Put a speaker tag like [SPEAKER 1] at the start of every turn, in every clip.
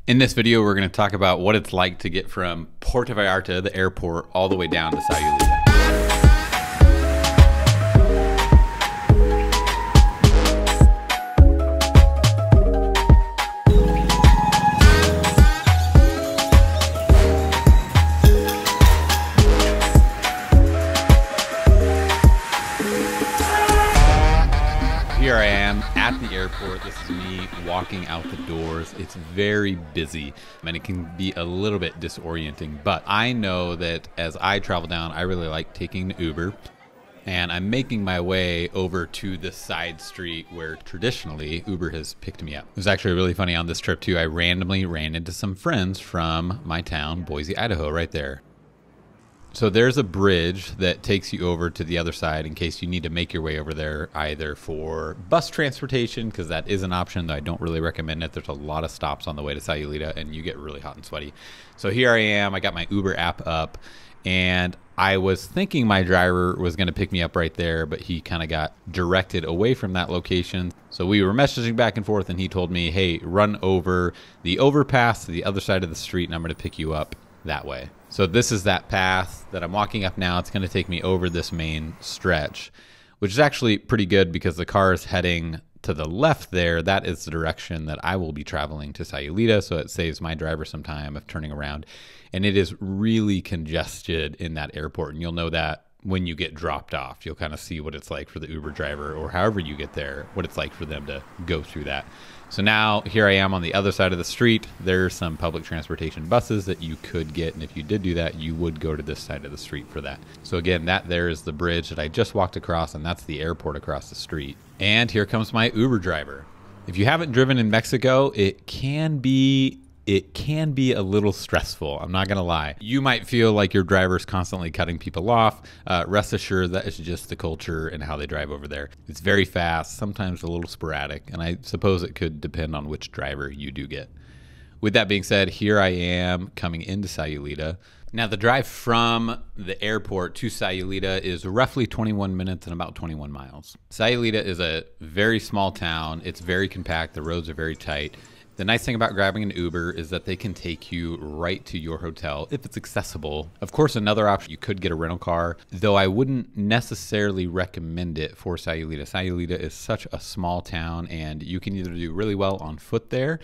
[SPEAKER 1] In this video, we're going to talk about what it's like to get from Puerto Vallarta, the airport, all the way down to Sayulita. Here I am at the airport. This is me walking out the doors. It's very busy and it can be a little bit disorienting, but I know that as I travel down, I really like taking the Uber, and I'm making my way over to the side street where traditionally Uber has picked me up. It was actually really funny on this trip too. I randomly ran into some friends from my town, Boise, Idaho, right there. So there's a bridge that takes you over to the other side in case you need to make your way over there, either for bus transportation, because that is an option, though I don't really recommend it. There's a lot of stops on the way to Sayulita and you get really hot and sweaty. So here I am, I got my Uber app up, and I was thinking my driver was going to pick me up right there, but he kind of got directed away from that location. So we were messaging back and forth and he told me, hey, run over the overpass to the other side of the street and I'm going to pick you up that way. So this is that path that I'm walking up now. It's going to take me over this main stretch, which is actually pretty good because the car is heading to the left there. That is the direction that I will be traveling to Sayulita, so it saves my driver some time of turning around. And it is really congested in that airport, and you'll know that when you get dropped off. You'll kind of see what it's like for the Uber driver, or however you get there, what it's like for them to go through that. So now here I am on the other side of the street. There's some public transportation buses that you could get, and if you did do that, you would go to this side of the street for that. So again, that there is the bridge that I just walked across, and that's the airport across the street. And here comes my Uber driver. If you haven't driven in Mexico, it can be a little stressful. I'm not going to lie. You might feel like your driver's constantly cutting people off. Rest assured that is just the culture and how they drive over there. It's very fast, sometimes a little sporadic, and I suppose it could depend on which driver you do get. With that being said, here I am coming into Sayulita. Now the drive from the airport to Sayulita is roughly 21 minutes and about 21 miles. Sayulita is a very small town. It's very compact. The roads are very tight. The nice thing about grabbing an Uber is that they can take you right to your hotel if it's accessible. Of course, another option, you could get a rental car, though I wouldn't necessarily recommend it for Sayulita. Sayulita is such a small town, and you can either do really well on foot there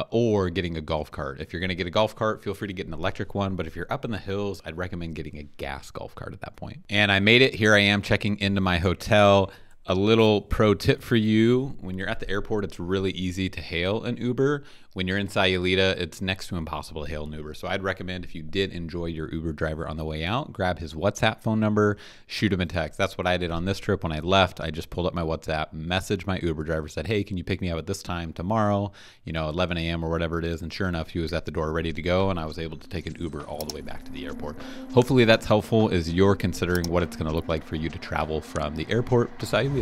[SPEAKER 1] or getting a golf cart. If you're going to get a golf cart, feel free to get an electric one, but if you're up in the hills, I'd recommend getting a gas golf cart at that point. And I made it. Here I am checking into my hotel. A little pro tip for you: when you're at the airport, it's really easy to hail an Uber. When you're in Sayulita, it's next to impossible to hail an Uber. So I'd recommend, if you did enjoy your Uber driver on the way out, grab his WhatsApp phone number, shoot him a text. That's what I did on this trip. When I left, I just pulled up my WhatsApp, messaged my Uber driver, said, hey, can you pick me up at this time tomorrow, 11 a.m. or whatever it is. And sure enough, he was at the door ready to go, and I was able to take an Uber all the way back to the airport. Hopefully that's helpful as you're considering what it's going to look like for you to travel from the airport to Sayulita.